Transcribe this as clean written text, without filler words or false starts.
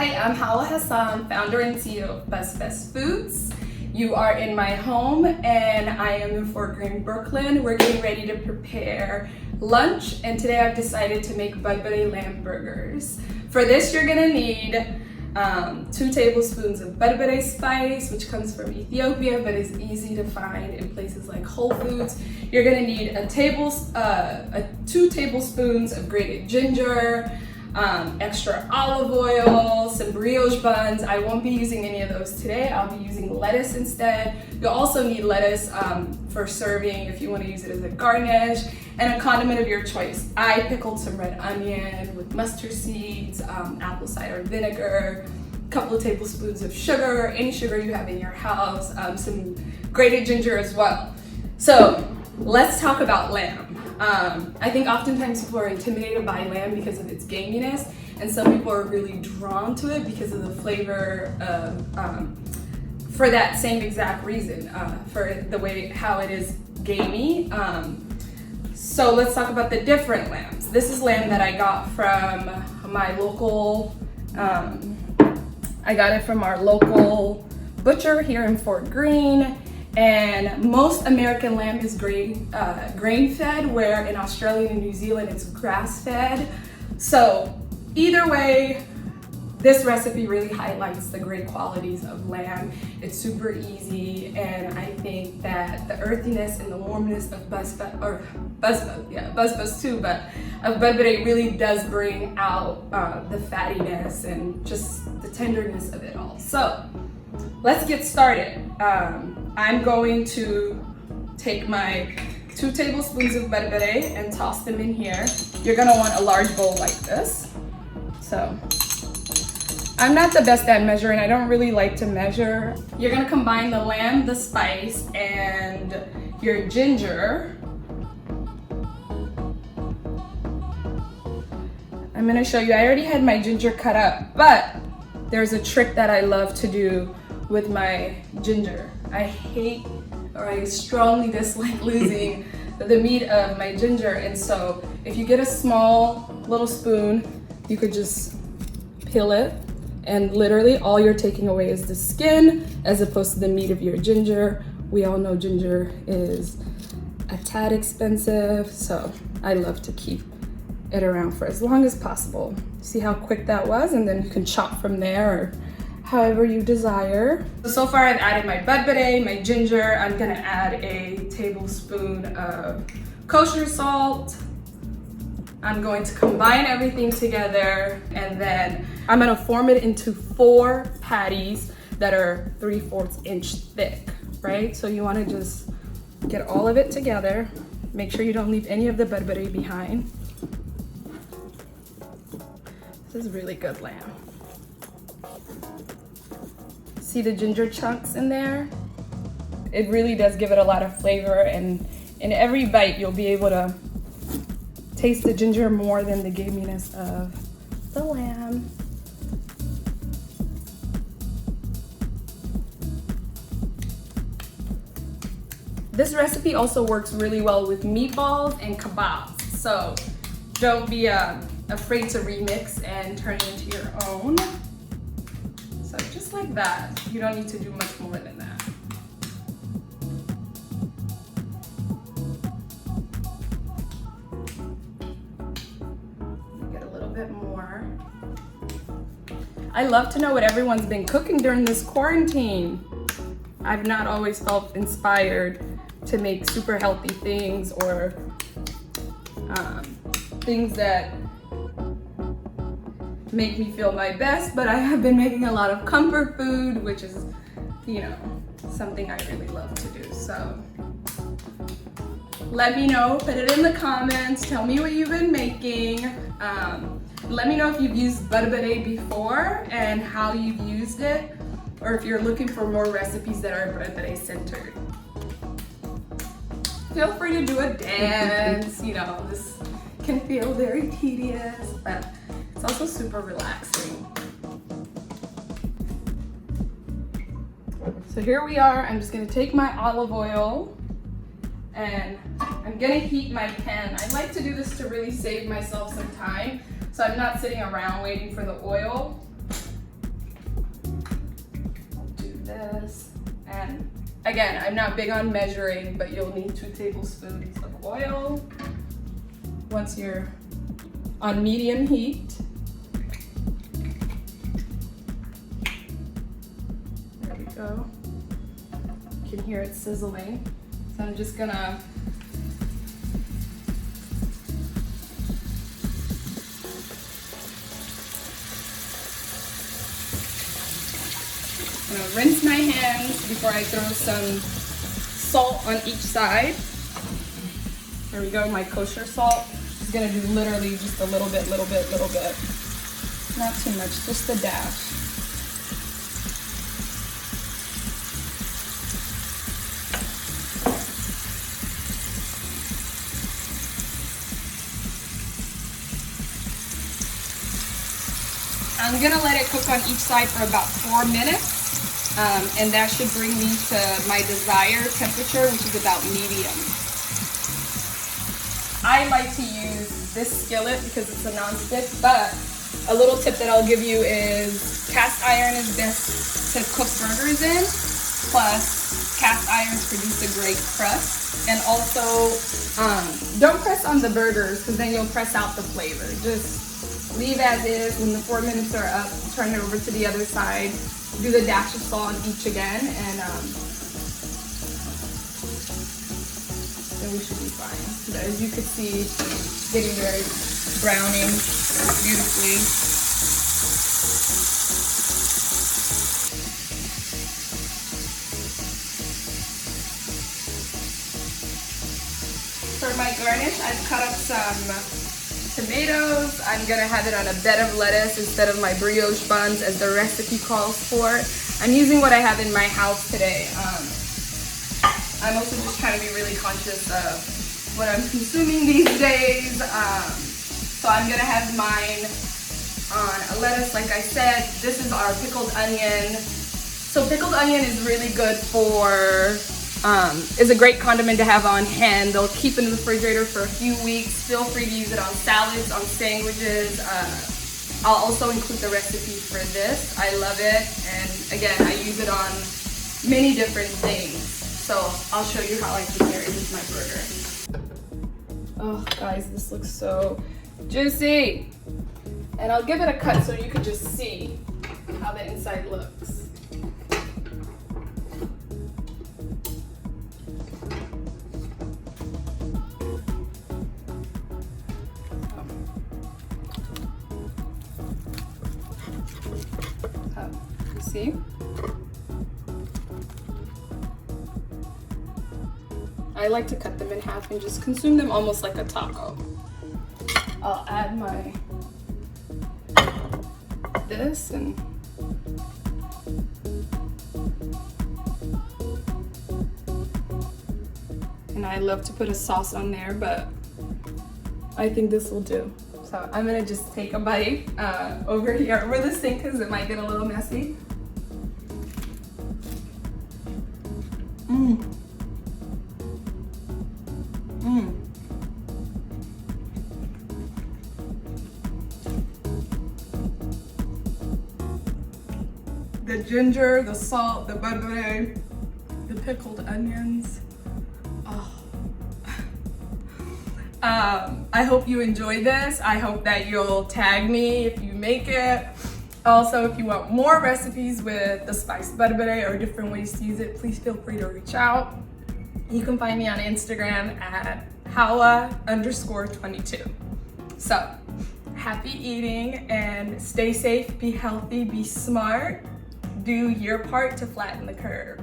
Hi, I'm Hawa Hassan, founder and CEO of Basbaas Foods. You are in my home and I am in Fort Greene, Brooklyn. We're getting ready to prepare lunch and today I've decided to make Berbere lamb burgers. For this you're gonna need 2 tablespoons of Berbere spice, which comes from Ethiopia but is easy to find in places like Whole Foods. You're gonna need 2 tablespoons of grated ginger, extra olive oil, some brioche buns. I won't be using any of those today. I'll be using lettuce instead. You'll also need lettuce for serving if you want to use it as a garnish, and a condiment of your choice. I pickled some red onion with mustard seeds, apple cider vinegar, a couple of tablespoons of sugar, any sugar you have in your house, some grated ginger as well. So let's talk about lamb. I think oftentimes people are intimidated by lamb because of its gaminess, and some people are really drawn to it because of the flavor for that same exact reason, for the way how it is gamey. So let's talk about the different lambs. This is lamb that I got from my local, I got it from our local butcher here in Fort Greene. And most American lamb is grain-fed, where in Australia and New Zealand it's grass-fed. So either way, this recipe really highlights the great qualities of lamb. It's super easy, and I think that the earthiness and the warmness of Basbaas too, but of Berbere really does bring out the fattiness and just the tenderness of it all. So let's get started. I'm going to take my 2 tablespoons of Berbere and toss them in here. You're gonna want a large bowl like this. So I'm not the best at measuring. I don't really like to measure. You're gonna combine the lamb, the spice, and your ginger. I'm gonna show you, I already had my ginger cut up, but there's a trick that I love to do with my ginger. I hate, or I strongly dislike losing the meat of my ginger, and so if you get a small little spoon, you could just peel it, and literally all you're taking away is the skin as opposed to the meat of your ginger. We all know ginger is a tad expensive, so I love to keep it around for as long as possible. See how quick that was? And then you can chop from there, or however you desire. So far I've added my Berbere, my ginger. I'm gonna add a tablespoon of kosher salt. I'm going to combine everything together, and then I'm gonna form it into 4 patties that are 3/4 inch thick, right? So you wanna just get all of it together. Make sure you don't leave any of the Berbere behind. This is really good lamb. See the ginger chunks in there? It really does give it a lot of flavor, and in every bite you'll be able to taste the ginger more than the gaminess of the lamb. This recipe also works really well with meatballs and kebabs, so don't be afraid to remix and turn it into your own. So just like that, you don't need to do much more than that. Get a little bit more. I love to know what everyone's been cooking during this quarantine. I've not always felt inspired to make super healthy things, or things that make me feel my best, but I have been making a lot of comfort food, which is, you know, something I really love to do. So let me know, put it in the comments, tell me what you've been making. Let me know if you've used Berbere before and how you've used it, or if you're looking for more recipes that are Berbere centered. Feel free to do a dance, you know, this can feel very tedious, but it's also super relaxing. So here we are. I'm just gonna take my olive oil and I'm gonna heat my pan. I like to do this to really save myself some time, so I'm not sitting around waiting for the oil. this. And again, I'm not big on measuring, but you'll need 2 tablespoons of oil. Once you're on medium heat, there we go. You can hear it sizzling. So I'm just gonna rinse my hands before I throw some salt on each side. There we go, my kosher salt. Just gonna do literally just a little bit. Not too much, just a dash. I'm gonna let it cook on each side for about 4 minutes. And that should bring me to my desired temperature, which is about medium. I like to use this skillet because it's a non-stick, but a little tip that I'll give you is cast iron is best to cook burgers in, plus cast irons produce a great crust. And also, don't press on the burgers because then you'll press out the flavor. Just leave as is. When the 4 minutes are up, turn it over to the other side. Do the dash of salt on each again, and then we should be fine. But as you can see, it's getting very browning beautifully. For my garnish, I've cut up some tomatoes. I'm gonna have it on a bed of lettuce instead of my brioche buns as the recipe calls for. I'm using what I have in my house today. I'm also just trying to be really conscious of what I'm consuming these days. So I'm gonna have mine on a lettuce, like I said. This is our pickled onion. So pickled onion is really good for is a great condiment to have on hand. They'll keep in the refrigerator for a few weeks. Feel free to use it on salads, on sandwiches. I'll also include the recipe for this. I love it, and again, I use it on many different things. So I'll show you how I prepare it with my burger. Oh guys, this looks so juicy. And I'll give it a cut so you can just see how the inside looks. See? I like to cut them in half and just consume them almost like a taco. I'll add my this and I love to put a sauce on there, but I think this will do. So I'm gonna just take a bite over here over the sink because it might get a little messy. The ginger, the salt, the berbere, the pickled onions. I hope you enjoyed this. I hope that you'll tag me if you make it. Also, if you want more recipes with the spiced berbere or different ways to use it, please feel free to reach out. You can find me on Instagram at Hawa_22. So, happy eating and stay safe, be healthy, be smart. Do your part to flatten the curve.